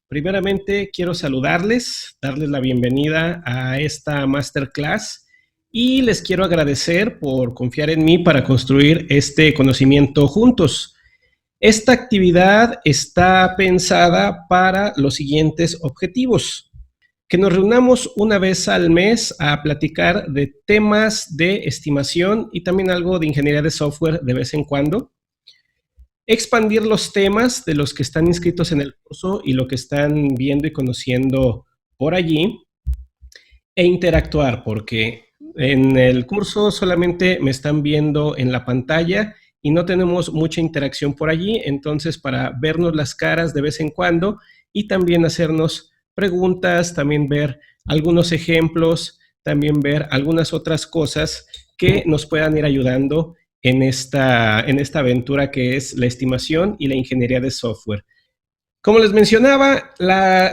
Primeramente quiero saludarles, darles la bienvenida a esta masterclass y les quiero agradecer por confiar en mí para construir este conocimiento juntos. Esta actividad está pensada para los siguientes objetivos: que nos reunamos una vez al mes a platicar de temas de estimación y también algo de ingeniería de software de vez en cuando. Expandir los temas de los que están inscritos en el curso y lo que están viendo y conociendo por allí, e interactuar, porque en el curso solamente me están viendo en la pantalla y no tenemos mucha interacción por allí. Entonces, para vernos las caras de vez en cuando y también hacernos preguntas, también ver algunos ejemplos, también ver algunas otras cosas que nos puedan ir ayudando en esta aventura que es la estimación y la ingeniería de software. Como les mencionaba,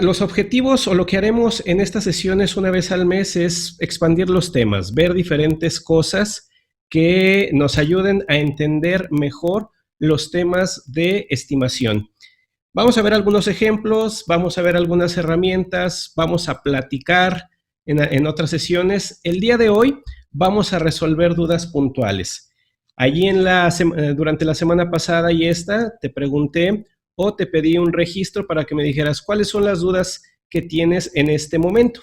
los objetivos o lo que haremos en estas sesiones una vez al mes es expandir los temas, ver diferentes cosas que nos ayuden a entender mejor los temas de estimación. Vamos a ver algunos ejemplos, vamos a ver algunas herramientas, vamos a platicar en otras sesiones. El día de hoy vamos a resolver dudas puntuales. Allí durante la semana pasada y esta te pregunté o te pedí un registro para que me dijeras cuáles son las dudas que tienes en este momento.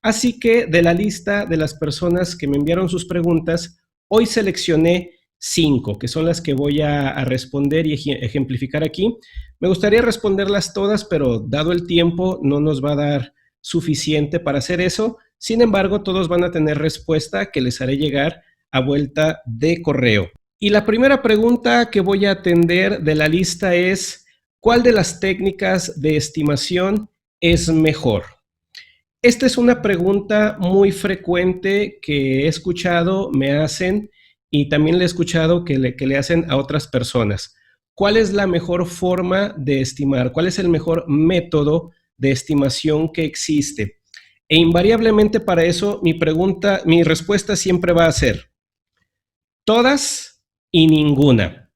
Así que de la lista de las personas que me enviaron sus preguntas, hoy seleccioné 5, que son las que voy a responder y ejemplificar aquí. Me gustaría responderlas todas, pero dado el tiempo no nos va a dar suficiente para hacer eso. Sin embargo, todos van a tener respuesta que les haré llegar a vuelta de correo. Y la primera pregunta que voy a atender de la lista es: ¿cuál de las técnicas de estimación es mejor? Esta es una pregunta muy frecuente que he escuchado, me hacen, y también le he escuchado que le hacen a otras personas. ¿Cuál es la mejor forma de estimar? ¿Cuál es el mejor método de estimación que existe? E invariablemente para eso mi respuesta siempre va a ser: todas y ninguna.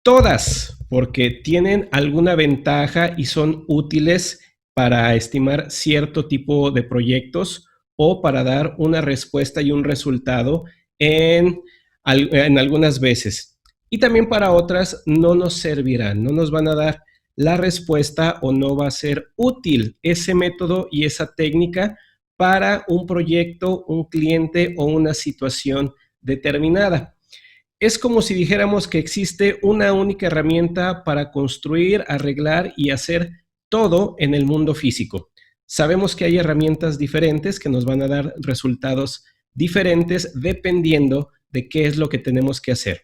Todas, porque tienen alguna ventaja y son útiles para estimar cierto tipo de proyectos o para dar una respuesta y un resultado en algunas veces. Y también para otras no nos servirán, no nos van a dar la respuesta o no va a ser útil ese método y esa técnica para un proyecto, un cliente o una situación determinada. Es como si dijéramos que existe una única herramienta para construir, arreglar y hacer todo en el mundo físico. Sabemos que hay herramientas diferentes que nos van a dar resultados diferentes dependiendo de qué es lo que tenemos que hacer.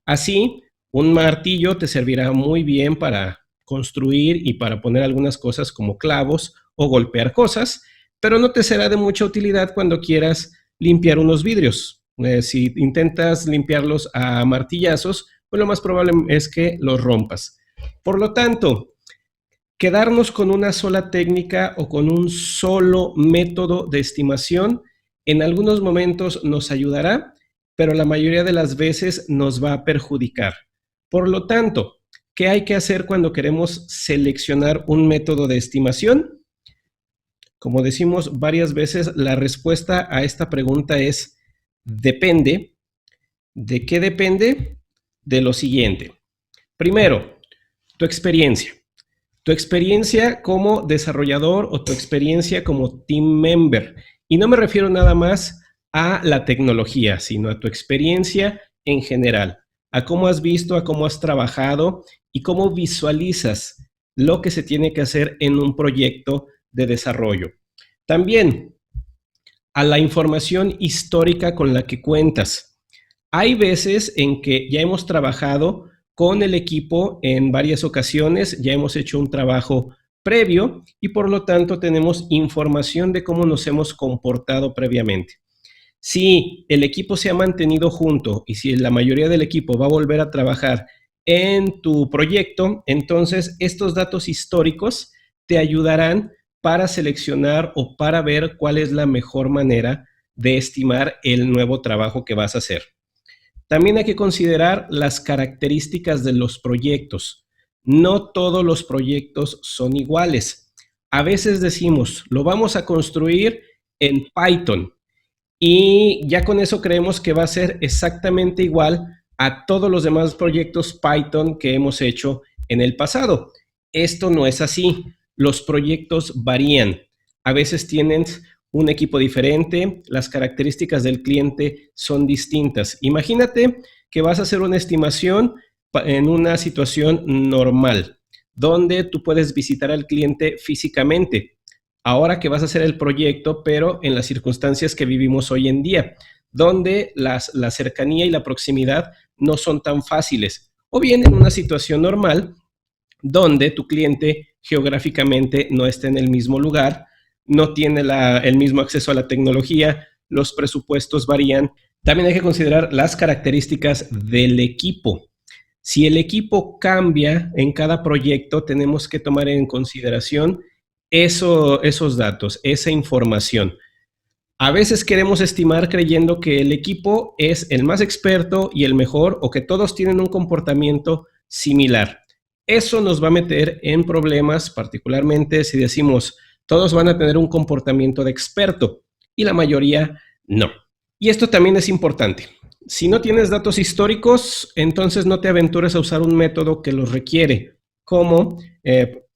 Así, un martillo te servirá muy bien para construir y para poner algunas cosas como clavos o golpear cosas, pero no te será de mucha utilidad cuando quieras limpiar unos vidrios. Si intentas limpiarlos a martillazos, pues lo más probable es que los rompas. Por lo tanto, quedarnos con una sola técnica o con un solo método de estimación en algunos momentos nos ayudará, pero la mayoría de las veces nos va a perjudicar. Por lo tanto, ¿qué hay que hacer cuando queremos seleccionar un método de estimación? Como decimos varias veces, la respuesta a esta pregunta es: depende. ¿De qué depende? De lo siguiente. Primero, tu experiencia. Tu experiencia como desarrollador o tu experiencia como team member. Y no me refiero nada más a la tecnología, sino a tu experiencia en general, a cómo has visto, a cómo has trabajado y cómo visualizas lo que se tiene que hacer en un proyecto de desarrollo. También a la información histórica con la que cuentas. Hay veces en que ya hemos trabajado con el equipo en varias ocasiones, ya hemos hecho un trabajo previo y por lo tanto tenemos información de cómo nos hemos comportado previamente. Si el equipo se ha mantenido junto y si la mayoría del equipo va a volver a trabajar en tu proyecto, entonces estos datos históricos te ayudarán para seleccionar o para ver cuál es la mejor manera de estimar el nuevo trabajo que vas a hacer. También hay que considerar las características de los proyectos. No todos los proyectos son iguales. A veces decimos, lo vamos a construir en Python y ya con eso creemos que va a ser exactamente igual a todos los demás proyectos Python que hemos hecho en el pasado. Esto no es así. Los proyectos varían. A veces tienen un equipo diferente, las características del cliente son distintas. Imagínate que vas a hacer una estimación en una situación normal, donde tú puedes visitar al cliente físicamente. Ahora que vas a hacer el proyecto, pero en las circunstancias que vivimos hoy en día, donde la cercanía y la proximidad no son tan fáciles. O bien en una situación normal, donde tu cliente geográficamente no está en el mismo lugar, no tiene el mismo acceso a la tecnología, los presupuestos varían. También hay que considerar las características del equipo. Si el equipo cambia en cada proyecto, tenemos que tomar en consideración esos datos, esa información. A veces queremos estimar creyendo que el equipo es el más experto y el mejor o que todos tienen un comportamiento similar. Eso nos va a meter en problemas, particularmente si decimos todos van a tener un comportamiento de experto y la mayoría no. Y esto también es importante. Si no tienes datos históricos, entonces no te aventures a usar un método que los requiere, como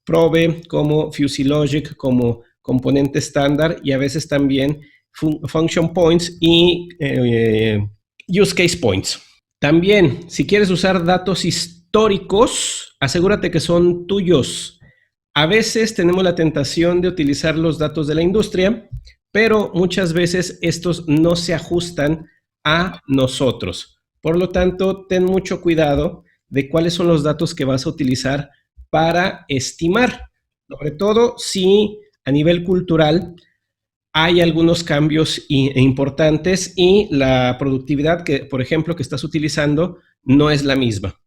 Probe, como FusyLogic, como componente estándar y a veces también function points y use case points. También, si quieres usar datos históricos, asegúrate que son tuyos. A veces tenemos la tentación de utilizar los datos de la industria, pero muchas veces estos no se ajustan a nosotros. Por lo tanto, ten mucho cuidado de cuáles son los datos que vas a utilizar para estimar, sobre todo si a nivel cultural hay algunos cambios importantes y la productividad que, por ejemplo, que estás utilizando no es la misma.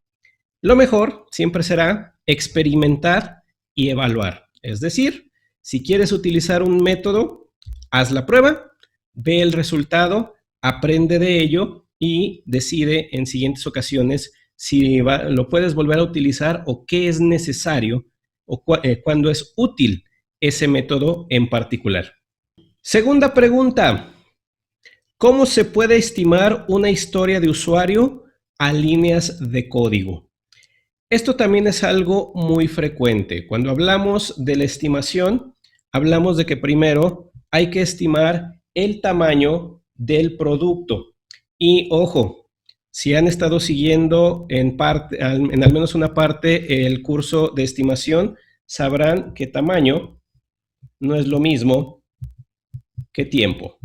Lo mejor siempre será experimentar y evaluar. Es decir, si quieres utilizar un método, haz la prueba, ve el resultado, aprende de ello y decide en siguientes ocasiones si lo puedes volver a utilizar o qué es necesario o cuándo es útil ese método en particular. Segunda pregunta, ¿cómo se puede estimar una historia de usuario a líneas de código? Esto también es algo muy frecuente. Cuando hablamos de la estimación, hablamos de que primero hay que estimar el tamaño del producto. Y ojo, si han estado siguiendo en al menos una parte el curso de estimación, sabrán que tamaño no es lo mismo que tiempo.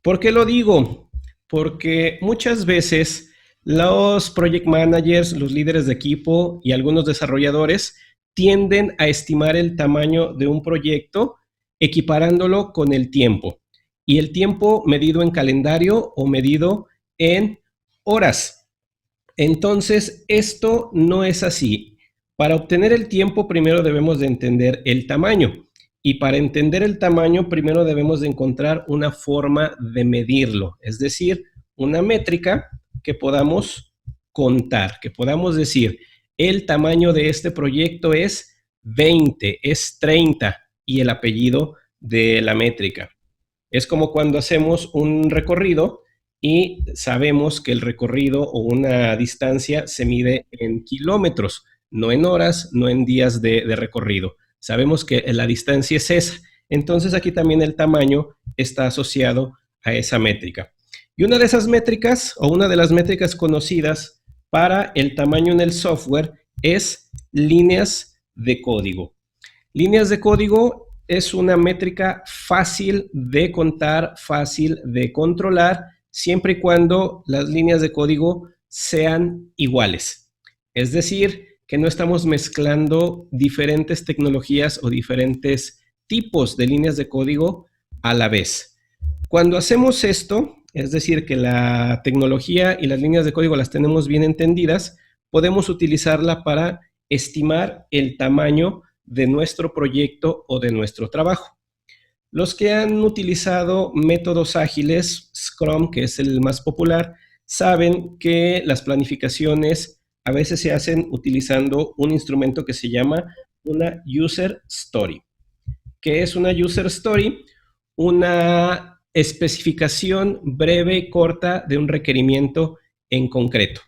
¿Por qué lo digo? Porque muchas veces los project managers, los líderes de equipo y algunos desarrolladores tienden a estimar el tamaño de un proyecto equiparándolo con el tiempo. Y el tiempo medido en calendario o medido en horas. Entonces, esto no es así. Para obtener el tiempo, primero debemos de entender el tamaño. Y para entender el tamaño, primero debemos de encontrar una forma de medirlo. Es decir, una métrica que podamos contar, que podamos decir, el tamaño de este proyecto es 20, es 30 y el apellido de la métrica. Es como cuando hacemos un recorrido y sabemos que el recorrido o una distancia se mide en kilómetros, no en horas, no en días de recorrido. Sabemos que la distancia es esa. Entonces aquí también el tamaño está asociado a esa métrica. Y una de esas métricas o una de las métricas conocidas para el tamaño en el software es líneas de código. Líneas de código es una métrica fácil de contar, fácil de controlar, siempre y cuando las líneas de código sean iguales. Es decir, que no estamos mezclando diferentes tecnologías o diferentes tipos de líneas de código a la vez. Cuando hacemos esto, es decir, que la tecnología y las líneas de código las tenemos bien entendidas, podemos utilizarla para estimar el tamaño de nuestro proyecto o de nuestro trabajo. Los que han utilizado métodos ágiles, Scrum, que es el más popular, saben que las planificaciones a veces se hacen utilizando un instrumento que se llama una user story. ¿Qué es una user story? Una especificación breve y corta de un requerimiento en concreto.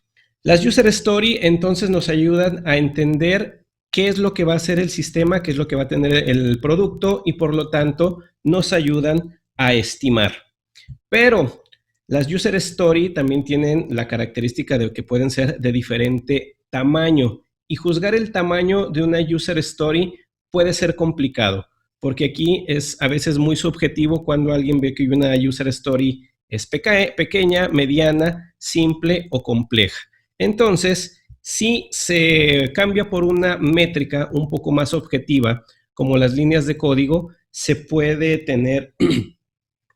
Las user story entonces nos ayudan a entender qué es lo que va a hacer el sistema, qué es lo que va a tener el producto y por lo tanto nos ayudan a estimar. Pero las user story también tienen la característica de que pueden ser de diferente tamaño y juzgar el tamaño de una user story puede ser complicado porque aquí es a veces muy subjetivo cuando alguien ve que una user story es pequeña, mediana, simple o compleja. Entonces, si se cambia por una métrica un poco más objetiva, como las líneas de código, se puede tener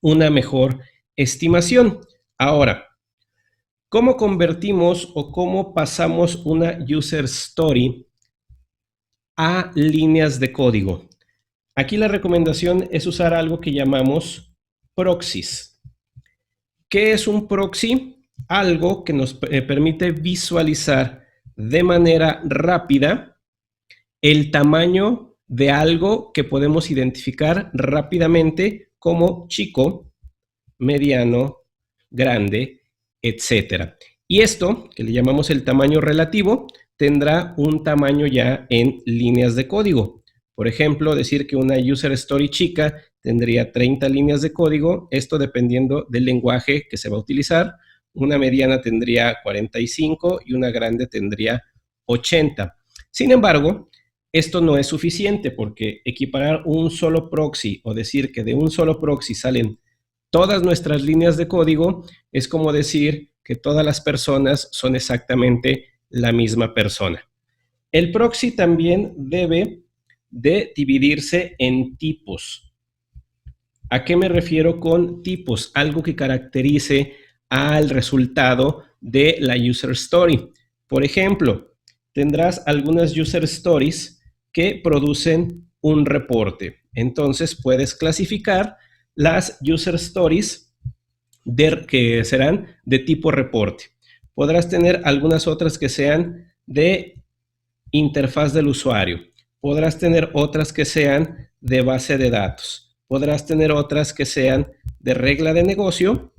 una mejor estimación. Ahora, ¿cómo convertimos o cómo pasamos una user story a líneas de código? Aquí la recomendación es usar algo que llamamos proxies. ¿Qué es un proxy? Algo que nos permite visualizar de manera rápida el tamaño de algo que podemos identificar rápidamente como chico, mediano, grande, etcétera. Y esto, que le llamamos el tamaño relativo, tendrá un tamaño ya en líneas de código. Por ejemplo, decir que una user story chica tendría 30 líneas de código, esto dependiendo del lenguaje que se va a utilizar. Una mediana tendría 45 y una grande tendría 80. Sin embargo, esto no es suficiente porque equiparar un solo proxy o decir que de un solo proxy salen todas nuestras líneas de código es como decir que todas las personas son exactamente la misma persona. El proxy también debe de dividirse en tipos. ¿A qué me refiero con tipos? Algo que caracterice al resultado de la user story. Por ejemplo, tendrás algunas user stories que producen un reporte. Entonces puedes clasificar las user stories que serán de tipo reporte. Podrás tener algunas otras que sean de interfaz del usuario. Podrás tener otras que sean de base de datos. Podrás tener otras que sean de regla de negocio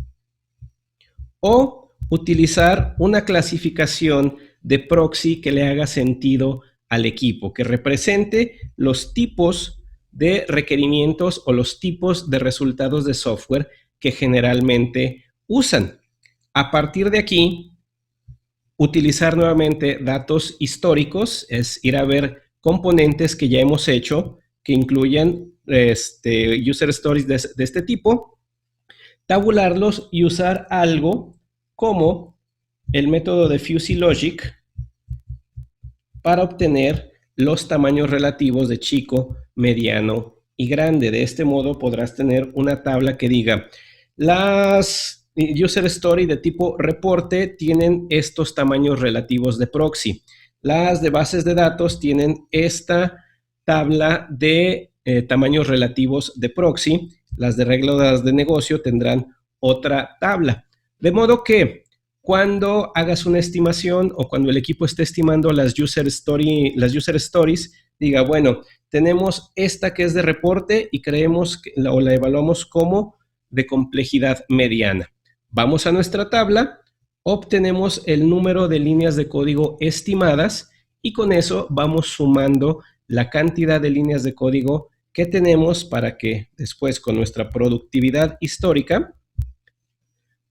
o utilizar una clasificación de proxy que le haga sentido al equipo, que represente los tipos de requerimientos o los tipos de resultados de software que generalmente usan. A partir de aquí, utilizar nuevamente datos históricos, es ir a ver componentes que ya hemos hecho, que incluyen user stories de este tipo, tabularlos y usar algo como el método de Fuzzy Logic para obtener los tamaños relativos de chico, mediano y grande. De este modo podrás tener una tabla que diga las user story de tipo reporte tienen estos tamaños relativos de proxy. Las de bases de datos tienen esta tabla de tamaños relativos de proxy. Las de reglas de negocio tendrán otra tabla. De modo que cuando hagas una estimación o cuando el equipo esté estimando las user stories, diga, bueno, tenemos esta que es de reporte y creemos que, o la evaluamos como de complejidad mediana. Vamos a nuestra tabla, obtenemos el número de líneas de código estimadas y con eso vamos sumando la cantidad de líneas de código que tenemos para que después con nuestra productividad histórica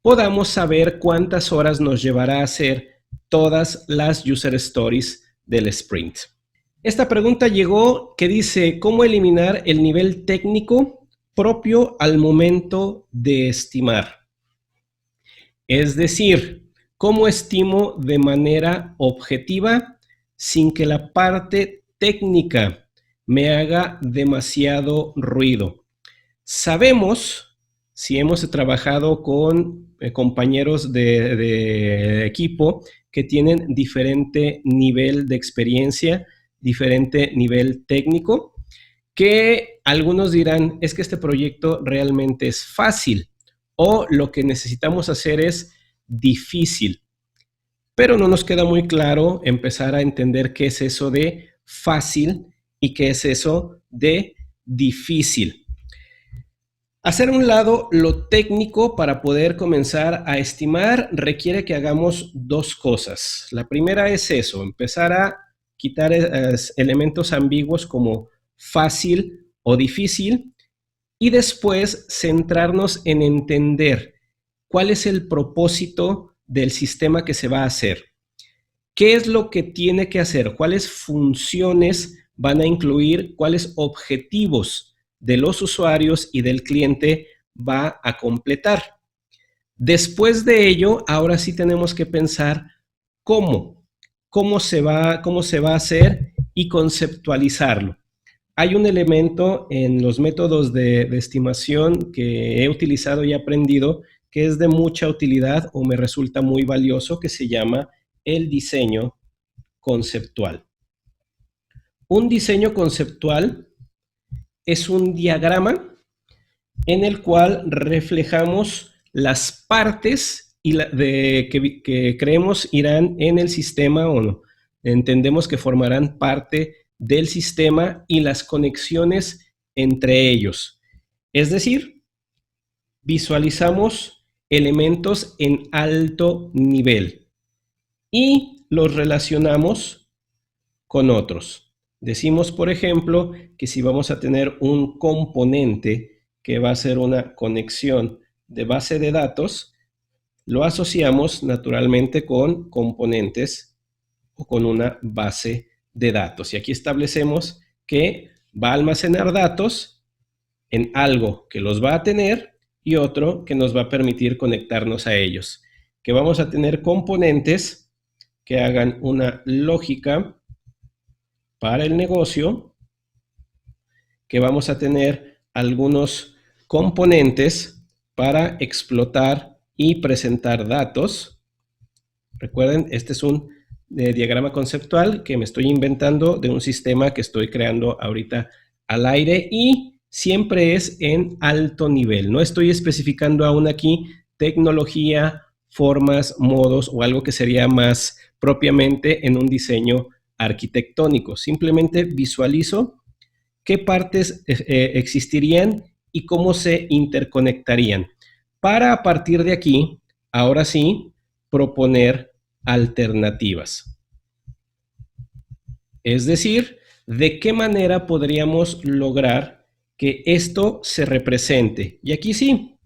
podamos saber cuántas horas nos llevará a hacer todas las user stories del sprint. Esta pregunta llegó que dice, ¿cómo eliminar el nivel técnico propio al momento de estimar? Es decir, ¿cómo estimo de manera objetiva sin que la parte técnica me haga demasiado ruido? Sabemos, si hemos trabajado con compañeros de equipo que tienen diferente nivel de experiencia, diferente nivel técnico, que algunos dirán, es que este proyecto realmente es fácil o lo que necesitamos hacer es difícil. Pero no nos queda muy claro empezar a entender qué es eso de fácil y qué es eso de difícil. Hacer a un lado lo técnico para poder comenzar a estimar requiere que hagamos dos cosas. La primera es eso, empezar a quitar elementos ambiguos como fácil o difícil y después centrarnos en entender cuál es el propósito del sistema que se va a hacer. ¿Qué es lo que tiene que hacer? ¿Cuáles funciones van a incluir? ¿Cuáles objetivos de los usuarios y del cliente va a completar? Después de ello, ahora sí tenemos que pensar cómo se va a hacer y conceptualizarlo. Hay un elemento en los métodos de estimación que he utilizado y aprendido que es de mucha utilidad o me resulta muy valioso, que se llama el diseño conceptual. Un diseño conceptual es un diagrama en el cual reflejamos las partes que creemos irán en el sistema o no. Entendemos que formarán parte del sistema y las conexiones entre ellos. Es decir, visualizamos elementos en alto nivel y los relacionamos con otros. Decimos, por ejemplo, que si vamos a tener un componente que va a ser una conexión de base de datos, lo asociamos naturalmente con componentes o con una base de datos. Y aquí establecemos que va a almacenar datos en algo que los va a tener y otro que nos va a permitir conectarnos a ellos. Que vamos a tener componentes que hagan una lógica para el negocio, que vamos a tener algunos componentes para explotar y presentar datos. Recuerden, este es un diagrama conceptual que me estoy inventando de un sistema que estoy creando ahorita al aire y siempre es en alto nivel. No estoy especificando aún aquí tecnología, formas, modos o algo que sería más propiamente en un diseño arquitectónico. Simplemente visualizo qué partes existirían y cómo se interconectarían. Para a partir de aquí, ahora sí, proponer alternativas. Es decir, de qué manera podríamos lograr que esto se represente. Y aquí sí,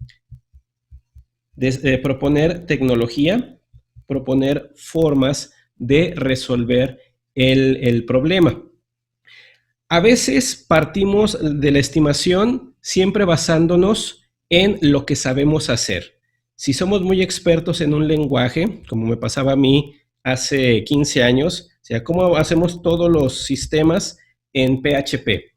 desde proponer tecnología, proponer formas de resolver el problema. A veces partimos de la estimación siempre basándonos en lo que sabemos hacer. Si somos muy expertos en un lenguaje, como me pasaba a mí hace 15 años, o sea, ¿cómo hacemos todos los sistemas en PHP?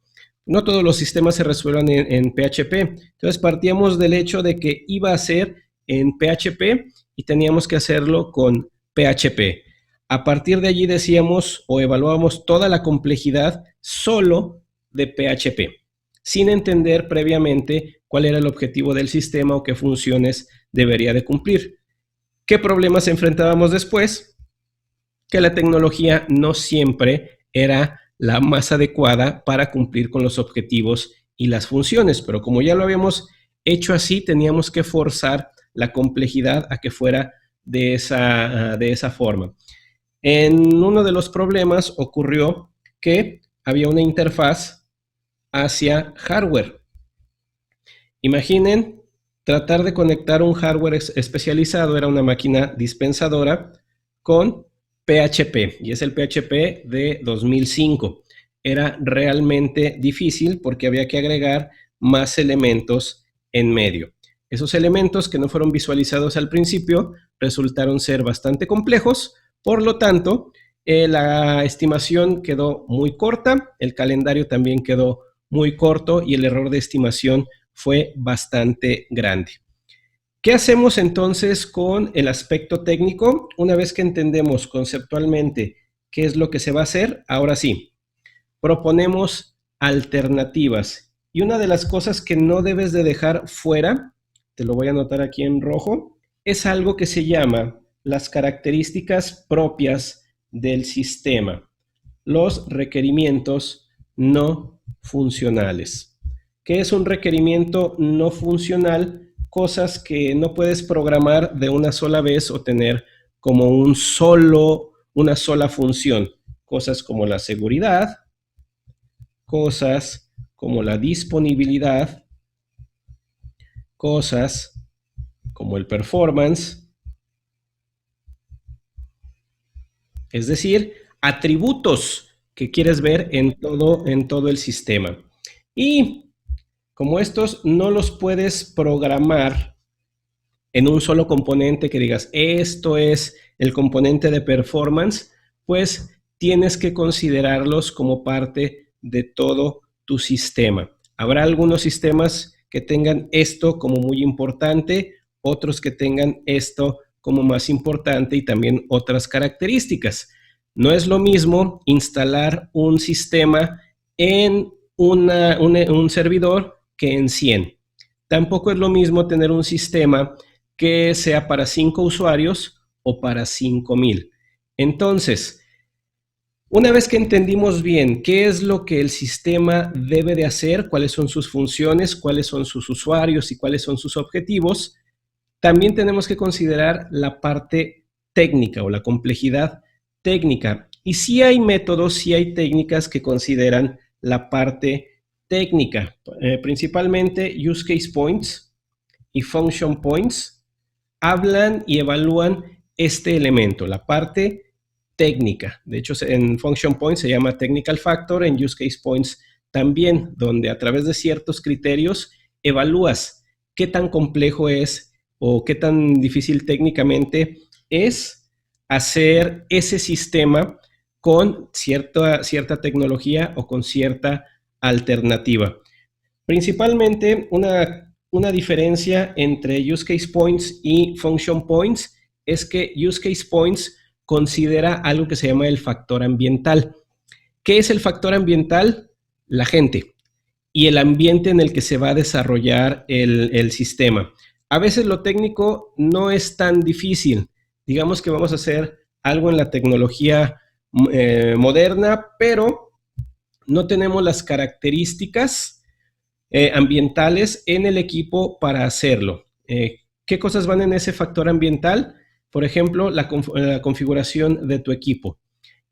No todos los sistemas se resuelven en PHP. Entonces partíamos del hecho de que iba a ser en PHP y teníamos que hacerlo con PHP. A partir de allí decíamos o evaluábamos toda la complejidad solo de PHP, sin entender previamente cuál era el objetivo del sistema o qué funciones debería de cumplir. ¿Qué problemas enfrentábamos después? Que la tecnología no siempre era la más adecuada para cumplir con los objetivos y las funciones, pero como ya lo habíamos hecho así, teníamos que forzar la complejidad a que fuera de esa forma. En uno de los problemas ocurrió que había una interfaz hacia hardware. Imaginen tratar de conectar un hardware especializado, era una máquina dispensadora con PHP, y es el PHP de 2005. Era realmente difícil porque había que agregar más elementos en medio. Esos elementos que no fueron visualizados al principio resultaron ser bastante complejos, por lo tanto, la estimación quedó muy corta, el calendario también quedó muy corto y el error de estimación fue bastante grande. ¿Qué hacemos entonces con el aspecto técnico? Una vez que entendemos conceptualmente qué es lo que se va a hacer, ahora sí, proponemos alternativas. Y una de las cosas que no debes de dejar fuera, te lo voy a anotar aquí en rojo, es algo que se llama las características propias del sistema, los requerimientos no funcionales. ¿Qué es un requerimiento no funcional? Cosas que no puedes programar de una sola vez o tener como una sola función. Cosas como la seguridad, cosas como la disponibilidad, cosas como el performance, es decir, atributos que quieres ver en todo el sistema. Y como estos no los puedes programar en un solo componente que digas, esto es el componente de performance, pues tienes que considerarlos como parte de todo tu sistema. Habrá algunos sistemas que tengan esto como muy importante, otros que tengan esto como más importante y también otras características. No es lo mismo instalar un sistema en un servidor que en 100. Tampoco es lo mismo tener un sistema que sea para 5 usuarios o para 5,000. Entonces, una vez que entendimos bien qué es lo que el sistema debe de hacer, cuáles son sus funciones, cuáles son sus usuarios y cuáles son sus objetivos, también tenemos que considerar la parte técnica o la complejidad técnica. Y sí hay métodos, sí hay técnicas que consideran la parte técnica, principalmente use case points y function points hablan y evalúan este elemento, la parte técnica. De hecho, en function points se llama technical factor, en use case points también, donde a través de ciertos criterios evalúas qué tan complejo es o qué tan difícil técnicamente es hacer ese sistema con cierta tecnología o con cierta alternativa. Principalmente una diferencia entre use case points y function points es que use case points considera algo que se llama el factor ambiental. ¿Qué es el factor ambiental? La gente y el ambiente en el que se va a desarrollar el sistema. A veces lo técnico no es tan difícil. Digamos que vamos a hacer algo en la tecnología moderna, pero no tenemos las características ambientales en el equipo para hacerlo. ¿Qué cosas van en ese factor ambiental? Por ejemplo, la configuración de tu equipo.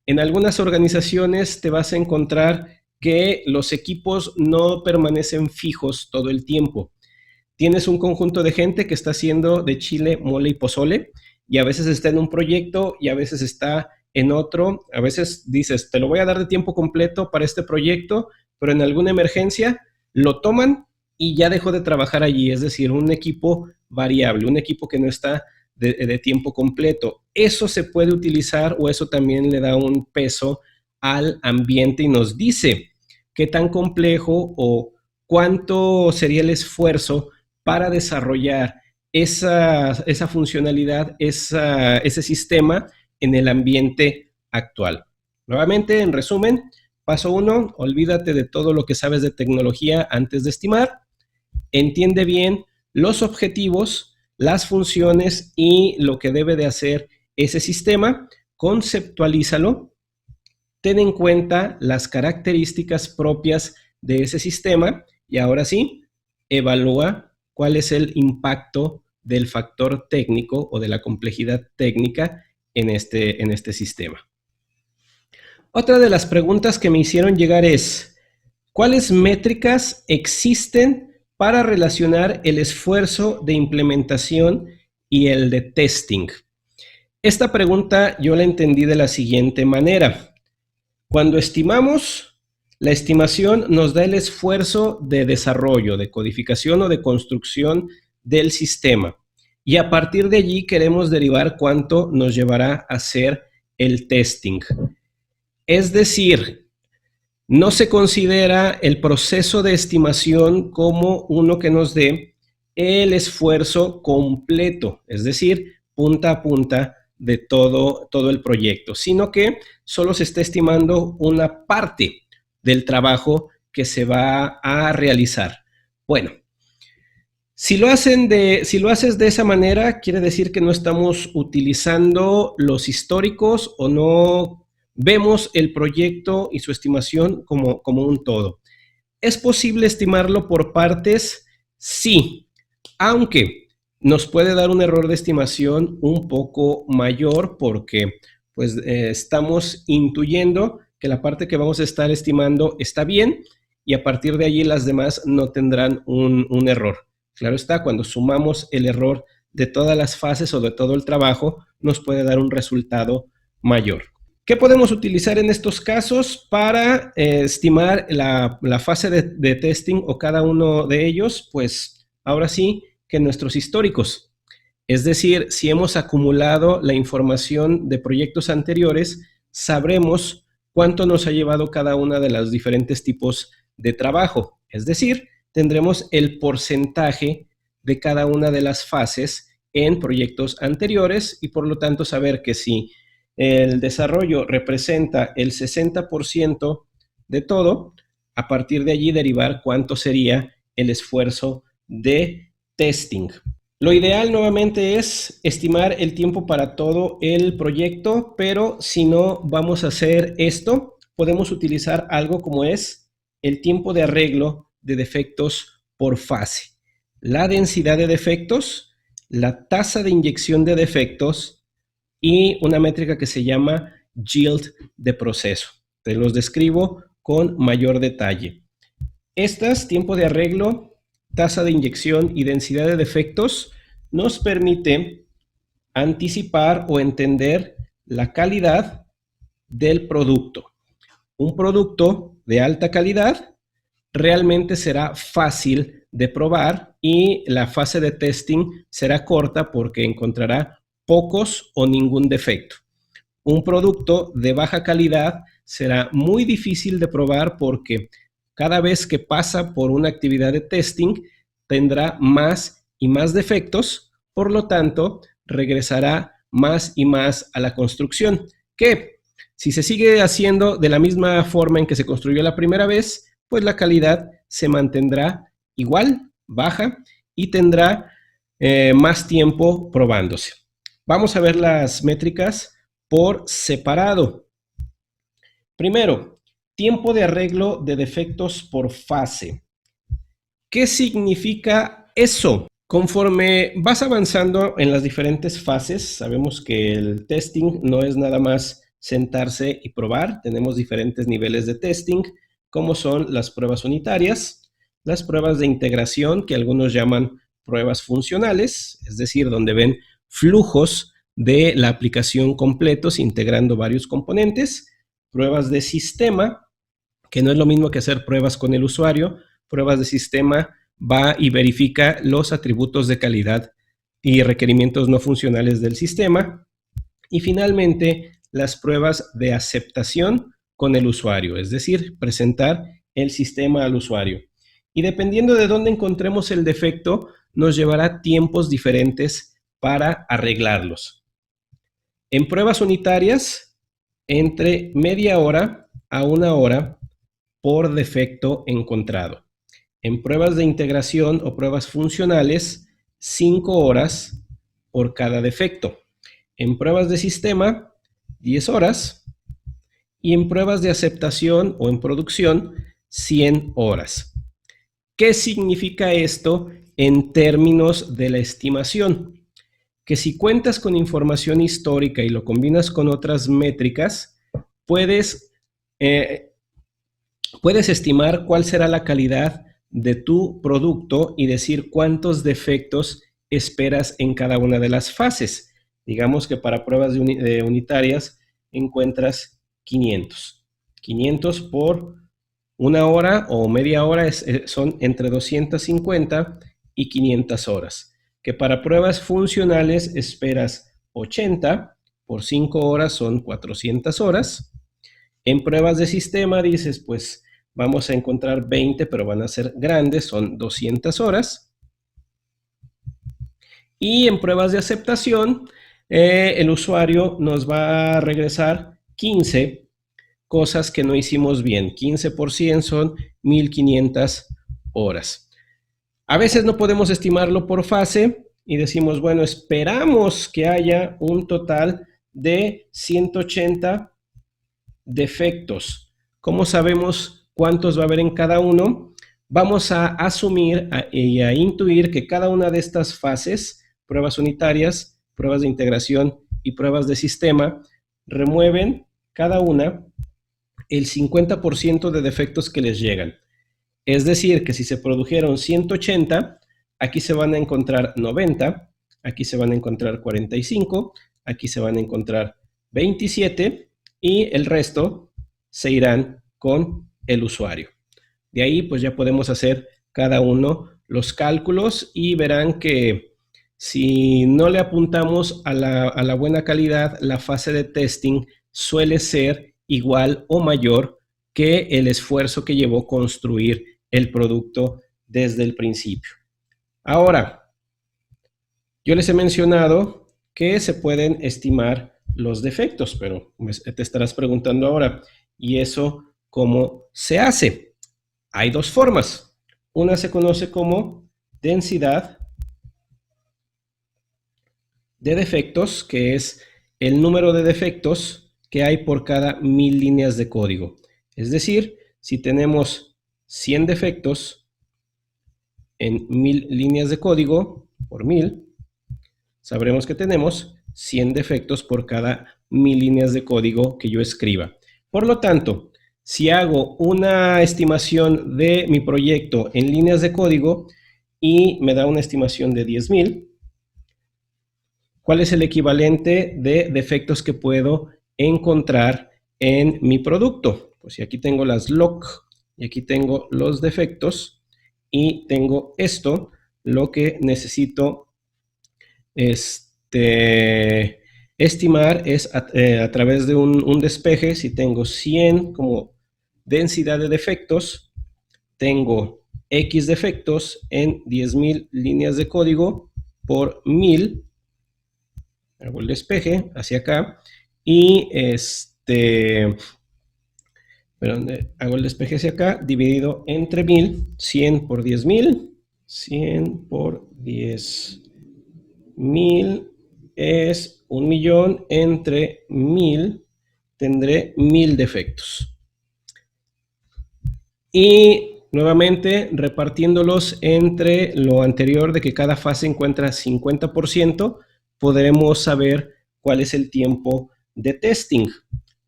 En algunas organizaciones te vas a encontrar que los equipos no permanecen fijos todo el tiempo. Tienes un conjunto de gente que está haciendo de chile, mole y pozole, y a veces está en un proyecto y a veces está en otro. A veces dices, te lo voy a dar de tiempo completo para este proyecto, pero en alguna emergencia lo toman y ya dejó de trabajar allí. Es decir, un equipo variable, un equipo que no está de tiempo completo. Eso se puede utilizar o eso también le da un peso al ambiente y nos dice qué tan complejo o cuánto sería el esfuerzo para desarrollar esa funcionalidad, ese sistema en el ambiente actual. Nuevamente, en resumen, paso 1, olvídate de todo lo que sabes de tecnología antes de estimar. Entiende bien los objetivos, las funciones y lo que debe de hacer ese sistema. Conceptualízalo. Ten en cuenta las características propias de ese sistema y ahora sí, evalúa cuál es el impacto del factor técnico o de la complejidad técnica en este sistema. Otra de las preguntas que me hicieron llegar es, ¿cuáles métricas existen para relacionar el esfuerzo de implementación y el de testing? Esta pregunta yo la entendí de la siguiente manera. Cuando estimamos, la estimación nos da el esfuerzo de desarrollo, de codificación o de construcción del sistema. Y a partir de allí queremos derivar cuánto nos llevará a hacer el testing. Es decir, no se considera el proceso de estimación como uno que nos dé el esfuerzo completo, es decir, punta a punta de todo el proyecto, sino que solo se está estimando una parte del trabajo que se va a realizar. Bueno, si lo haces de esa manera, quiere decir que no estamos utilizando los históricos o no vemos el proyecto y su estimación como un todo. ¿Es posible estimarlo por partes? Sí, aunque nos puede dar un error de estimación un poco mayor porque pues, estamos intuyendo que la parte que vamos a estar estimando está bien y a partir de allí las demás no tendrán un error. Claro está, cuando sumamos el error de todas las fases o de todo el trabajo, nos puede dar un resultado mayor. ¿Qué podemos utilizar en estos casos para estimar la fase de testing o cada uno de ellos? Pues ahora sí que nuestros históricos. Es decir, si hemos acumulado la información de proyectos anteriores, sabremos cuánto nos ha llevado cada una de los diferentes tipos de trabajo. Es decir, tendremos el porcentaje de cada una de las fases en proyectos anteriores y por lo tanto saber que si el desarrollo representa el 60% de todo, a partir de allí derivar cuánto sería el esfuerzo de testing. Lo ideal nuevamente es estimar el tiempo para todo el proyecto, pero si no vamos a hacer esto, podemos utilizar algo como es el tiempo de arreglo de defectos por fase. La densidad de defectos, la tasa de inyección de defectos y una métrica que se llama yield de proceso. Te los describo con mayor detalle. Estas, tiempo de arreglo, tasa de inyección y densidad de defectos, nos permite anticipar o entender la calidad del producto. Un producto de alta calidad realmente será fácil de probar y la fase de testing será corta porque encontrará pocos o ningún defecto. Un producto de baja calidad será muy difícil de probar porque cada vez que pasa por una actividad de testing tendrá más y más defectos, por lo tanto regresará más y más a la construcción, que si se sigue haciendo de la misma forma en que se construyó la primera vez, pues la calidad se mantendrá igual, baja, y tendrá más tiempo probándose. Vamos a ver las métricas por separado. Primero, tiempo de arreglo de defectos por fase. ¿Qué significa eso? Conforme vas avanzando en las diferentes fases, sabemos que el testing no es nada más sentarse y probar. Tenemos diferentes niveles de testing, como son las pruebas unitarias, las pruebas de integración, que algunos llaman pruebas funcionales, es decir, donde ven flujos de la aplicación completos integrando varios componentes, pruebas de sistema, que no es lo mismo que hacer pruebas con el usuario. Pruebas de sistema va y verifica los atributos de calidad y requerimientos no funcionales del sistema. Y finalmente, las pruebas de aceptación con el usuario, es decir, presentar el sistema al usuario. Y dependiendo de dónde encontremos el defecto, nos llevará tiempos diferentes para arreglarlos. En pruebas unitarias, entre media hora a una hora por defecto encontrado. En pruebas de integración o pruebas funcionales, 5 horas por cada defecto. En pruebas de sistema, 10 horas. Y en pruebas de aceptación o en producción, 100 horas. ¿Qué significa esto en términos de la estimación? Que si cuentas con información histórica y lo combinas con otras métricas, puedes estimar cuál será la calidad de tu producto y decir cuántos defectos esperas en cada una de las fases. Digamos que para pruebas de unitarias encuentras 500. 500 por una hora o media hora son entre 250 y 500 horas. Que para pruebas funcionales esperas 80, por 5 horas son 400 horas. En pruebas de sistema dices, pues vamos a encontrar 20, pero van a ser grandes, son 200 horas. Y en pruebas de aceptación, el usuario nos va a regresar 15 cosas que no hicimos bien. 15 por 100 son 1500 horas. A veces no podemos estimarlo por fase y decimos, bueno, esperamos que haya un total de 180 defectos. ¿Cómo sabemos cuántos va a haber en cada uno? vamos a asumir y a intuir que cada una de estas fases, pruebas unitarias, pruebas de integración y pruebas de sistema, remueven cada una el 50% de defectos que les llegan. Es decir, que si se produjeron 180, aquí se van a encontrar 90, aquí se van a encontrar 45, aquí se van a encontrar 27 y el resto se irán con el usuario. De ahí pues ya podemos hacer cada uno los cálculos y verán que si no le apuntamos a la buena calidad, la fase de testing suele ser igual o mayor que el esfuerzo que llevó construir el producto desde el principio. Ahora, yo les he mencionado que se pueden estimar los defectos, pero te estarás preguntando ahora, ¿y eso cómo se hace? Hay dos formas. Una se conoce como densidad de defectos, que es el número de defectos que hay por cada 1000 líneas de código. Es decir, si tenemos 100 defectos en 1000 líneas de código por 1000, sabremos que tenemos 100 defectos por cada 1000 líneas de código que yo escriba. Por lo tanto, si hago una estimación de mi proyecto en líneas de código y me da una estimación de 10,000, ¿cuál es el equivalente de defectos que puedo encontrar en mi producto? Pues si aquí tengo las log y aquí tengo los defectos y tengo esto, lo que necesito estimar es a través de un despeje. Si tengo 100 como densidad de defectos, tengo X defectos en 10,000 líneas de código por 1000. Hago el despeje hacia acá y hago el despeje hacia acá dividido entre 1000, 100 por 10,000, 100 por 10,000 es 1,000,000 entre 1000, tendré 1000 defectos. Y nuevamente repartiéndolos entre lo anterior de que cada fase encuentra 50%, podremos saber cuál es el tiempo de testing.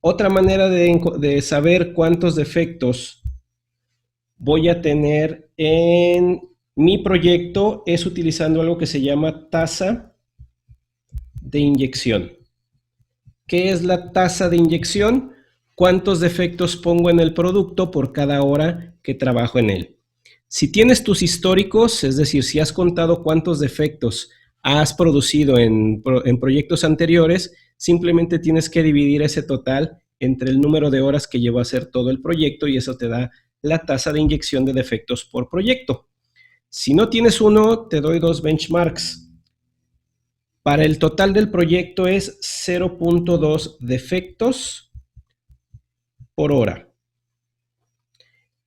Otra manera de saber cuántos defectos voy a tener en mi proyecto es utilizando algo que se llama tasa de inyección. ¿Qué es la tasa de inyección? ¿Cuántos defectos pongo en el producto por cada hora que trabajo en él? Si tienes tus históricos, es decir, si has contado cuántos defectos has producido en proyectos anteriores, simplemente tienes que dividir ese total entre el número de horas que llevó a hacer todo el proyecto y eso te da la tasa de inyección de defectos por proyecto. Si no tienes uno, te doy dos benchmarks. Para el total del proyecto es 0.2 defectos por hora.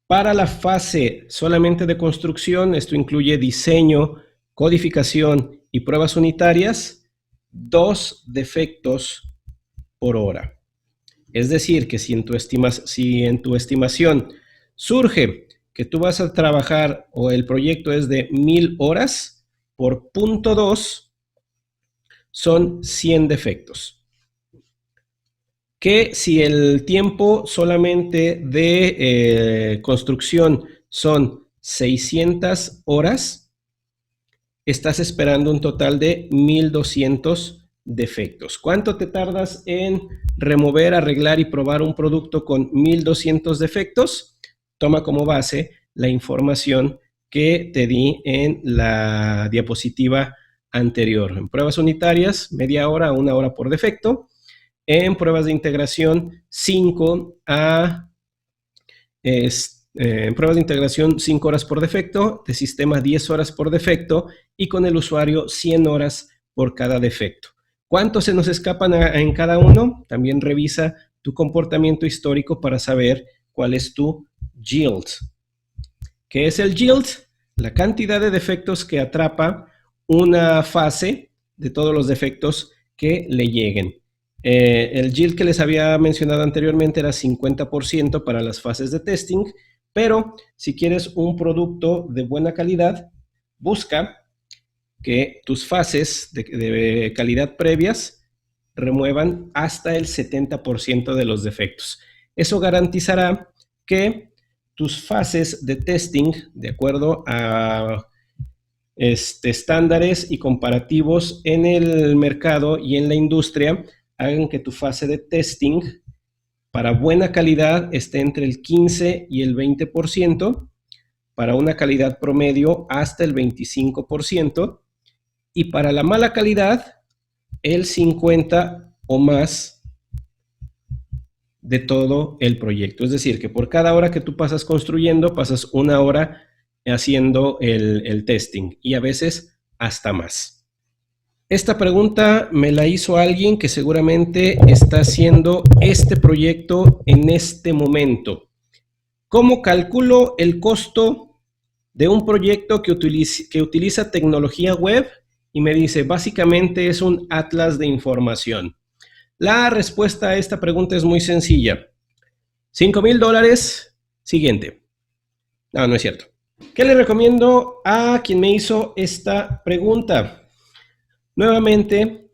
Para la fase solamente de construcción, esto incluye diseño, codificación y pruebas unitarias, 2 defectos por hora. Es decir, que si en tu estimación surge que tú vas a trabajar o el proyecto es de 1000 horas, por 0.2 son 100 defectos. Que si el tiempo solamente de construcción son 600 horas, estás esperando un total de 1200 defectos. ¿Cuánto te tardas en remover, arreglar y probar un producto con 1200 defectos? Toma como base la información que te di en la diapositiva anterior. En pruebas unitarias, media hora a 1 hora por defecto. En pruebas de integración, 5 horas por defecto, de sistema 10 horas por defecto y con el usuario 100 horas por cada defecto. ¿Cuántos se nos escapan en cada uno? También revisa tu comportamiento histórico para saber cuál es tu yield. ¿Qué es el yield? La cantidad de defectos que atrapa una fase de todos los defectos que le lleguen. El yield que les había mencionado anteriormente era 50% para las fases de testing, Pero si quieres un producto de buena calidad, busca que tus fases de calidad previas remuevan hasta el 70% de los defectos. Eso garantizará que tus fases de testing, de acuerdo a estándares y comparativos en el mercado y en la industria, hagan que tu fase de testing para buena calidad esté entre el 15 y el 20%, para una calidad promedio hasta el 25%, y para la mala calidad el 50 o más de todo el proyecto. Es decir, que por cada hora que tú pasas construyendo, pasas una hora haciendo el testing y a veces hasta más. Esta pregunta me la hizo alguien que seguramente está haciendo este proyecto en este momento. ¿Cómo calculo el costo de un proyecto que utiliza tecnología web? Y me dice, básicamente es un atlas de información. La respuesta a esta pregunta es muy sencilla. $5,000, siguiente. No, no es cierto. ¿Qué le recomiendo a quien me hizo esta pregunta? Nuevamente,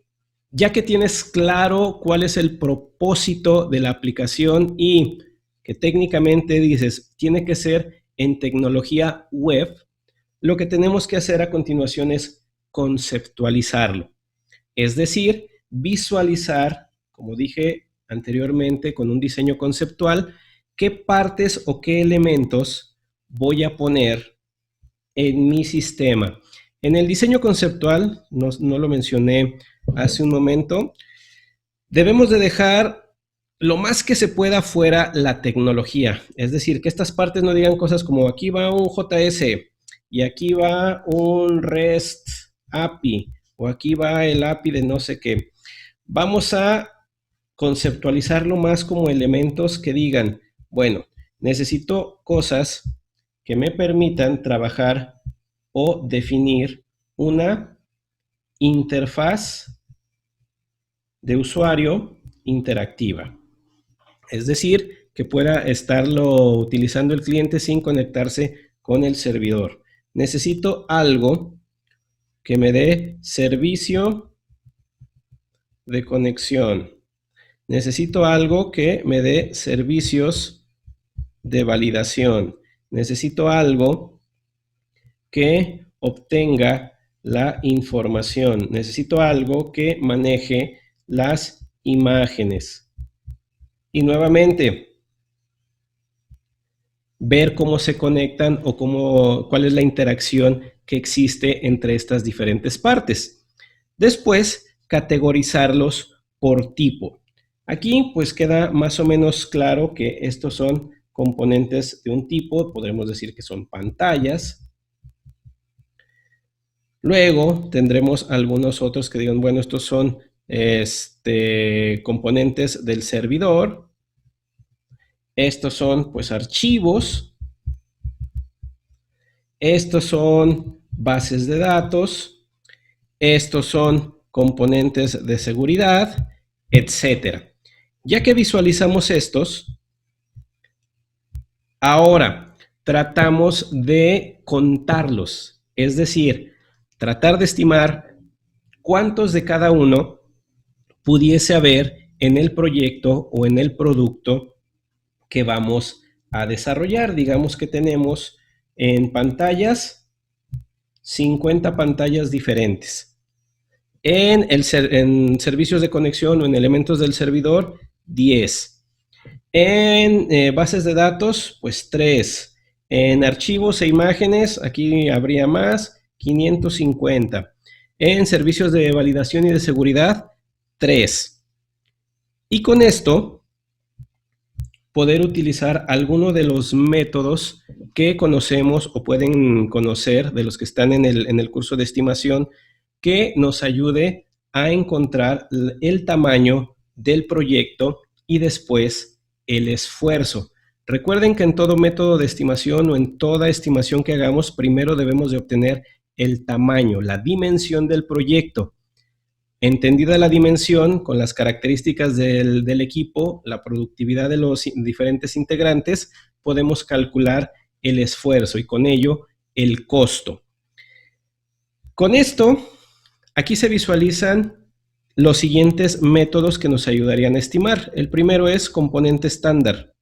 ya que tienes claro cuál es el propósito de la aplicación y que técnicamente dices, tiene que ser en tecnología web, lo que tenemos que hacer a continuación es conceptualizarlo. Es decir, visualizar, como dije anteriormente, con un diseño conceptual, qué partes o qué elementos voy a poner en mi sistema. En el diseño conceptual, no lo mencioné hace un momento, debemos de dejar lo más que se pueda fuera la tecnología. Es decir, que estas partes no digan cosas como aquí va un JS y aquí va un REST API o aquí va el API de no sé qué. Vamos a conceptualizarlo más como elementos que digan, bueno, necesito cosas que me permitan trabajar o definir una interfaz de usuario interactiva. Es decir, que pueda estarlo utilizando el cliente sin conectarse con el servidor. Necesito algo que me dé servicio de conexión. Necesito algo que me dé servicios de validación. Necesito algo que obtenga la información. Necesito algo que maneje las imágenes. Y nuevamente, ver cómo se conectan o cuál es la interacción que existe entre estas diferentes partes. Después, categorizarlos por tipo. Aquí pues queda más o menos claro que estos son componentes de un tipo, podremos decir que son pantallas. Luego tendremos algunos otros que digan, bueno, estos son componentes del servidor. Estos son pues archivos. Estos son bases de datos. Estos son componentes de seguridad, etcétera. Ya que visualizamos estos, ahora tratamos de contarlos, es decir, tratar de estimar cuántos de cada uno pudiese haber en el proyecto o en el producto que vamos a desarrollar. Digamos que tenemos en pantallas 50 pantallas diferentes. En servicios de conexión o en elementos del servidor, 10. En bases de datos, pues 3. En archivos e imágenes, aquí habría más, 550. En servicios de validación y de seguridad, 3. Y con esto, poder utilizar alguno de los métodos que conocemos o pueden conocer de los que están en el curso de estimación, que nos ayude a encontrar el tamaño del proyecto y después el esfuerzo. Recuerden que en todo método de estimación o en toda estimación que hagamos, primero debemos de obtener el tamaño, la dimensión del proyecto. Entendida la dimensión con las características del equipo, la productividad de los diferentes integrantes, podemos calcular el esfuerzo y con ello el costo. Con esto, aquí se visualizan los siguientes métodos que nos ayudarían a estimar. El primero es componente estándar,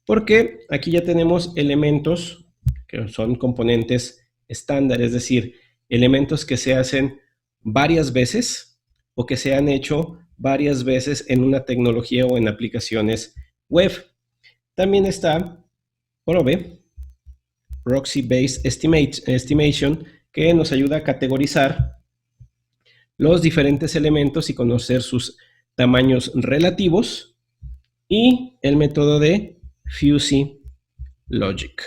porque aquí ya tenemos elementos que son componentes estándar, es decir, elementos que se hacen varias veces o que se han hecho varias veces en una tecnología o en aplicaciones web. También está Probe, Proxy Based Estimation, que nos ayuda a categorizar los diferentes elementos y conocer sus tamaños relativos, y el método de Fuzzy Logic.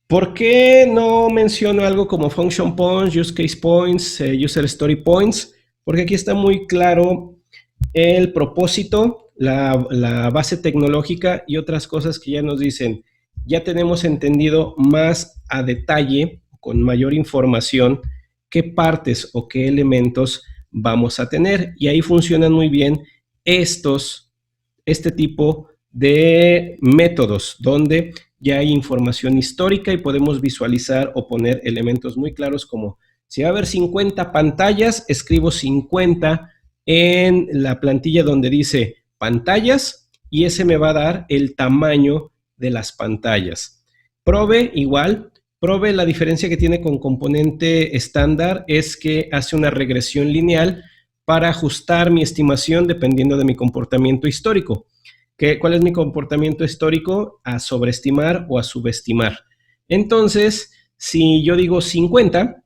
¿Por qué no menciono algo como Function Points, Use Case Points, User Story Points? Porque aquí está muy claro el propósito, la base tecnológica y otras cosas que ya nos dicen. Ya tenemos entendido más a detalle, con mayor información, qué partes o qué elementos vamos a tener. Y ahí funcionan muy bien este tipo de métodos, donde ya hay información histórica y podemos visualizar o poner elementos muy claros como si va a haber 50 pantallas, escribo 50 en la plantilla donde dice pantallas y ese me va a dar el tamaño de las pantallas. Probe igual. Probe, la diferencia que tiene con componente estándar es que hace una regresión lineal para ajustar mi estimación dependiendo de mi comportamiento histórico. ¿Cuál es mi comportamiento histórico? A sobreestimar o a subestimar. Entonces, si yo digo 50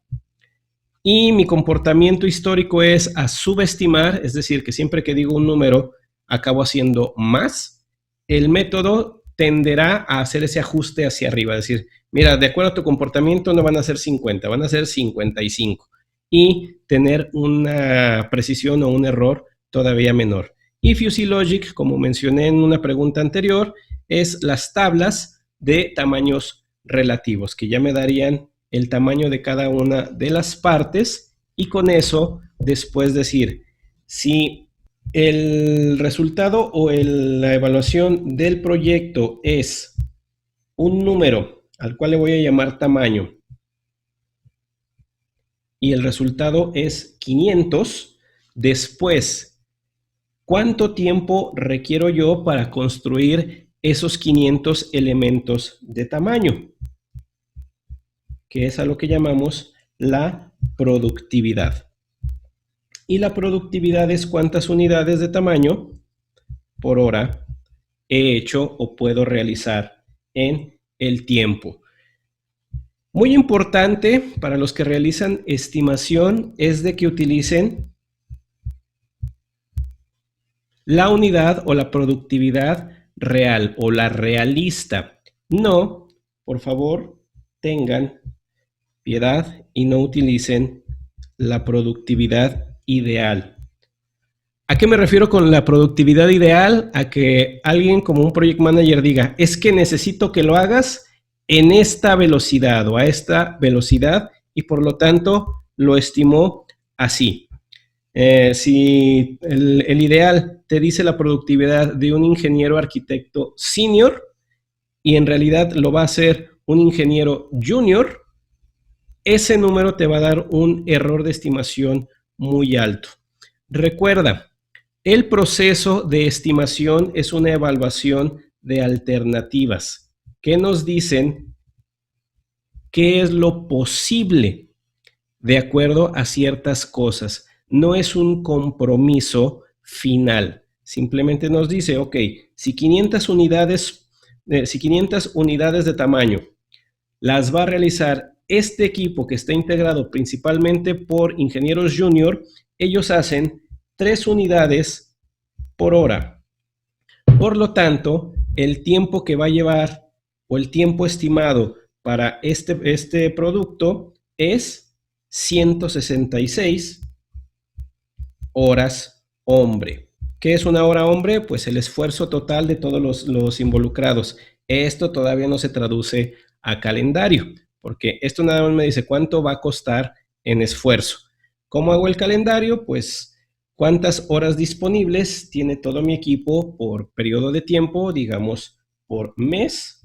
y mi comportamiento histórico es a subestimar, es decir, que siempre que digo un número acabo haciendo más, el método tenderá a hacer ese ajuste hacia arriba, es decir, mira, de acuerdo a tu comportamiento no van a ser 50, van a ser 55 y tener una precisión o un error todavía menor. Y Fuzzy Logic, como mencioné en una pregunta anterior, es las tablas de tamaños relativos, que ya me darían el tamaño de cada una de las partes y con eso después decir si el resultado o la evaluación del proyecto es un número al cual le voy a llamar tamaño y el resultado es 500, después ¿cuánto tiempo requiero yo para construir esos 500 elementos de tamaño? Que es a lo que llamamos la productividad. Y la productividad es cuántas unidades de tamaño por hora he hecho o puedo realizar en el tiempo. Muy importante para los que realizan estimación es de que utilicen la unidad o la productividad real o la realista. No, por favor, tengan piedad y no utilicen la productividad ideal. ¿A qué me refiero con la productividad ideal? A que alguien como un project manager diga, es que necesito que lo hagas en esta velocidad o a esta velocidad y por lo tanto lo estimó así. Si el ideal te dice la productividad de un ingeniero arquitecto senior y en realidad lo va a hacer un ingeniero junior, ese número te va a dar un error de estimación muy alto. Recuerda, el proceso de estimación es una evaluación de alternativas que nos dicen qué es lo posible de acuerdo a ciertas cosas. No es un compromiso final. Simplemente nos dice, ok, si 500 unidades de tamaño las va a realizar este equipo que está integrado principalmente por ingenieros junior, ellos hacen 3 unidades por hora. Por lo tanto, el tiempo que va a llevar o el tiempo estimado para este producto es 166 horas hombre. ¿Qué es una hora hombre? Pues el esfuerzo total de todos los involucrados. Esto todavía no se traduce a calendario, porque esto nada más me dice cuánto va a costar en esfuerzo. ¿Cómo hago el calendario? Pues cuántas horas disponibles tiene todo mi equipo por periodo de tiempo, digamos por mes.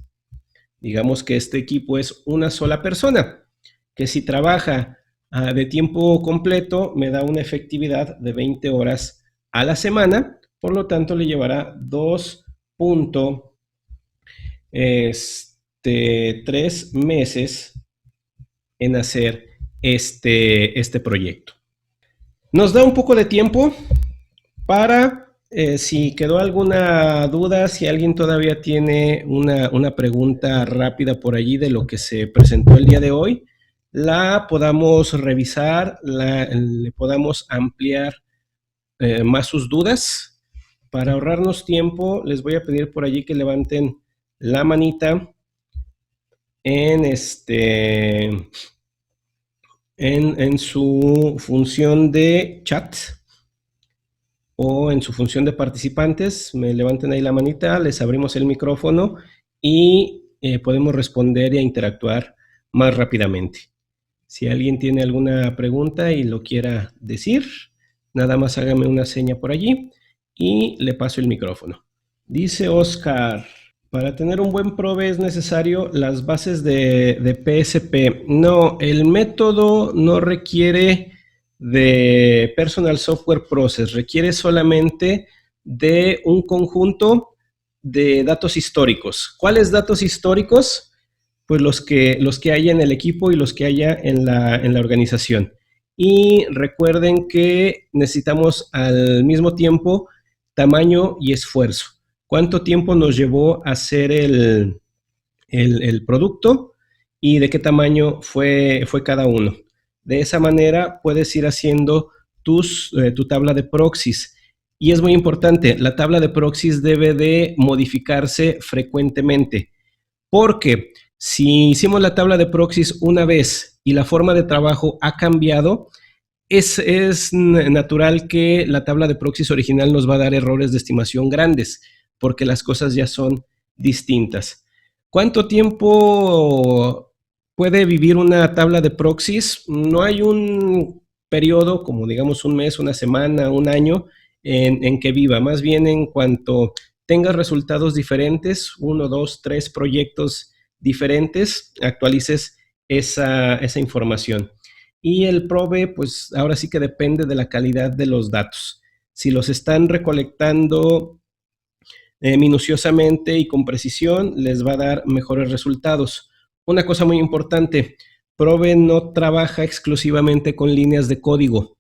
Digamos que este equipo es una sola persona, que si trabaja de tiempo completo me da una efectividad de 20 horas a la semana, por lo tanto le llevará 2.3 meses en hacer este proyecto. Nos da un poco de tiempo para, si quedó alguna duda, si alguien todavía tiene una pregunta rápida por allí de lo que se presentó el día de hoy, la podamos revisar, le podamos ampliar más sus dudas. Para ahorrarnos tiempo, les voy a pedir por allí que levanten la manita en su función de chat o en su función de participantes. Me levanten ahí la manita, les abrimos el micrófono y podemos responder e interactuar más rápidamente. Si alguien tiene alguna pregunta y lo quiera decir, nada más hágame una seña por allí y le paso el micrófono. Dice Oscar, para tener un buen prove es necesario las bases de PSP. No, el método no requiere de Personal Software Process, requiere solamente de un conjunto de datos históricos. ¿Cuáles datos históricos? Pues los que haya en el equipo y los que haya en la organización. Y recuerden que necesitamos al mismo tiempo tamaño y esfuerzo. ¿Cuánto tiempo nos llevó a hacer el producto y de qué tamaño fue cada uno? De esa manera puedes ir haciendo tu tabla de proxies. Y es muy importante, la tabla de proxies debe de modificarse frecuentemente, porque si hicimos la tabla de proxies una vez y la forma de trabajo ha cambiado, es natural que la tabla de proxies original nos va a dar errores de estimación grandes, porque las cosas ya son distintas. ¿Cuánto tiempo puede vivir una tabla de proxies? No hay un periodo, como digamos un mes, una semana, un año, en que viva. Más bien en cuanto tengas resultados diferentes, 1, 2, 3 proyectos diferentes, actualices esa información. Y el prove, pues ahora sí que depende de la calidad de los datos. Si los están recolectando minuciosamente y con precisión, les va a dar mejores resultados. Una cosa muy importante, prove no trabaja exclusivamente con líneas de código.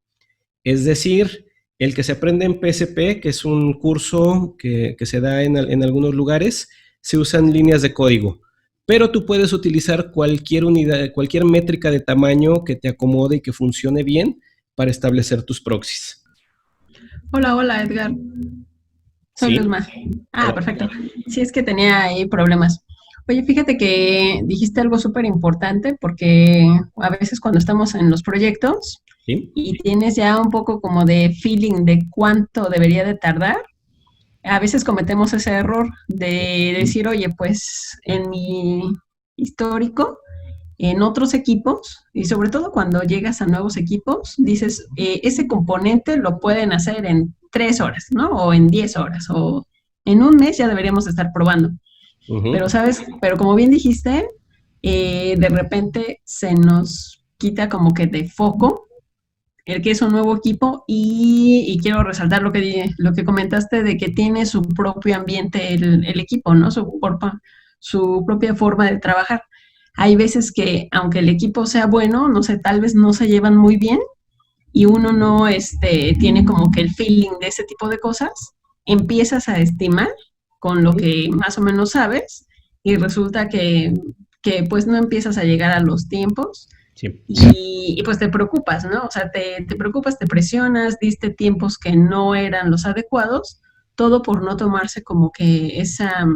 Es decir, el que se aprende en PSP, que es un curso que se da en algunos lugares, se usan líneas de código. Pero tú puedes utilizar cualquier unidad, cualquier métrica de tamaño que te acomode y que funcione bien para establecer tus proxies. Hola, Edgar. Soy ¿Sí? Luzma. Perfecto. Sí, es que tenía ahí problemas. Oye, fíjate que dijiste algo súper importante porque a veces cuando estamos en los proyectos ¿Sí? y tienes ya un poco como de feeling de cuánto debería de tardar, a veces cometemos ese error de decir, oye, pues en mi histórico, en otros equipos, y sobre todo cuando llegas a nuevos equipos, dices, ese componente lo pueden hacer en 3 horas, ¿no? O en 10 horas, o en un mes ya deberíamos estar probando. Pero, ¿sabes? Pero como bien dijiste, de repente se nos quita como que de foco el que es un nuevo equipo y quiero resaltar lo que comentaste de que tiene su propio ambiente el equipo, ¿no? Su propia forma de trabajar. Hay veces que, aunque el equipo sea bueno, no sé, tal vez no se llevan muy bien y uno no tiene como que el feeling de ese tipo de cosas, empiezas a estimar con lo que más o menos sabes y resulta que pues no empiezas a llegar a los tiempos. Sí. Y pues te preocupas, ¿no? O sea, te preocupas, te presionas, diste tiempos que no eran los adecuados, todo por no tomarse como que esa...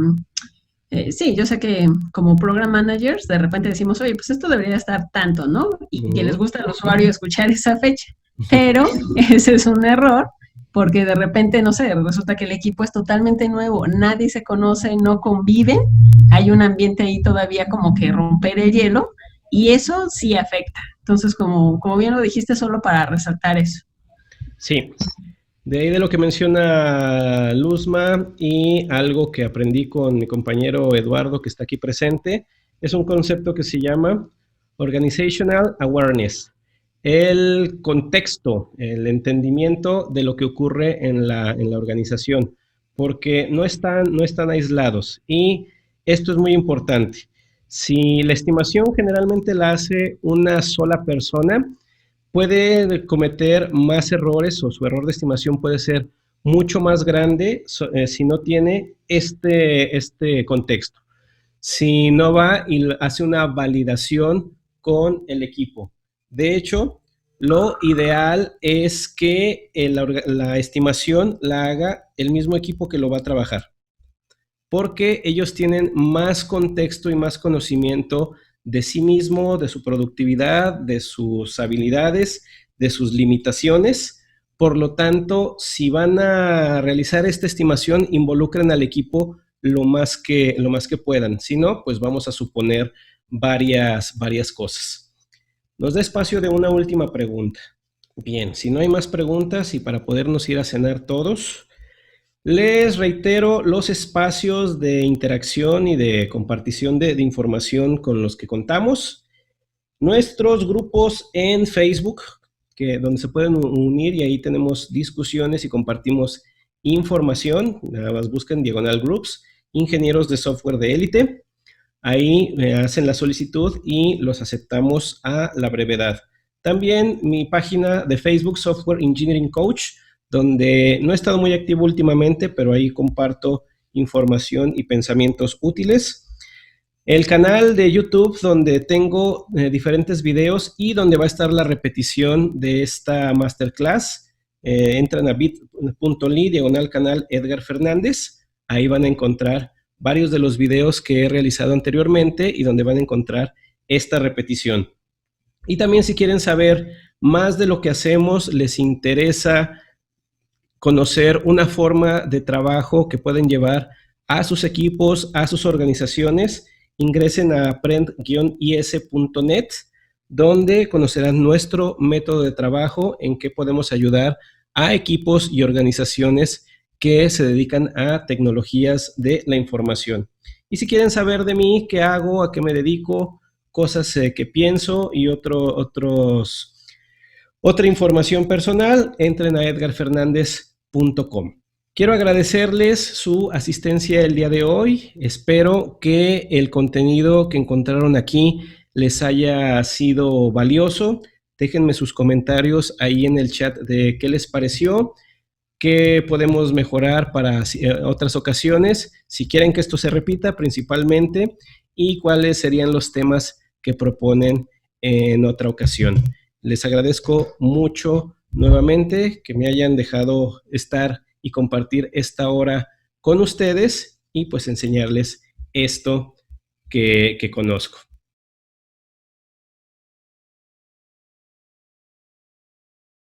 sí, yo sé que como program managers de repente decimos, oye, pues esto debería estar tanto, ¿no? Y que les gusta al usuario escuchar esa fecha. Pero ese es un error porque de repente, no sé, resulta que el equipo es totalmente nuevo, nadie se conoce, no conviven, hay un ambiente ahí todavía como que romper el hielo y eso sí afecta. Entonces, como bien lo dijiste, solo para resaltar eso. Sí. De ahí de lo que menciona Luzma y algo que aprendí con mi compañero Eduardo, que está aquí presente, es un concepto que se llama Organizational Awareness. El contexto, el entendimiento de lo que ocurre en la organización, porque no están aislados. Y esto es muy importante. Si la estimación generalmente la hace una sola persona, puede cometer más errores o su error de estimación puede ser mucho más grande si no tiene este contexto. Si no va y hace una validación con el equipo. De hecho, lo ideal es que la estimación la haga el mismo equipo que lo va a trabajar, porque ellos tienen más contexto y más conocimiento de sí mismo, de su productividad, de sus habilidades, de sus limitaciones. Por lo tanto, si van a realizar esta estimación, involucren al equipo lo más que puedan. Si no, pues vamos a suponer varias cosas. Nos da espacio de una última pregunta. Bien, si no hay más preguntas y para podernos ir a cenar todos, les reitero los espacios de interacción y de compartición de información con los que contamos. Nuestros grupos en Facebook, donde se pueden unir y ahí tenemos discusiones y compartimos información. Nada más busquen Diagonal Groups, Ingenieros de Software de Élite. Ahí hacen la solicitud y los aceptamos a la brevedad. También mi página de Facebook, Software Engineering Coach, donde no he estado muy activo últimamente, pero ahí comparto información y pensamientos útiles. El canal de YouTube, donde tengo diferentes videos y donde va a estar la repetición de esta masterclass. Entran a bit.ly, diagonal canal Edgar Fernández. Ahí van a encontrar varios de los videos que he realizado anteriormente y donde van a encontrar esta repetición. Y también si quieren saber más de lo que hacemos, les interesa conocer una forma de trabajo que pueden llevar a sus equipos, a sus organizaciones, ingresen a aprend-is.net, donde conocerán nuestro método de trabajo, en que podemos ayudar a equipos y organizaciones que se dedican a tecnologías de la información. Y si quieren saber de mí, qué hago, a qué me dedico, cosas que pienso y otra información personal, entren a edgarfernandez.com. Quiero agradecerles su asistencia el día de hoy. Espero que el contenido que encontraron aquí les haya sido valioso. Déjenme sus comentarios ahí en el chat de qué les pareció, qué podemos mejorar para otras ocasiones, si quieren que esto se repita principalmente, y cuáles serían los temas que proponen en otra ocasión. Les agradezco mucho nuevamente que me hayan dejado estar y compartir esta hora con ustedes y pues enseñarles esto que conozco.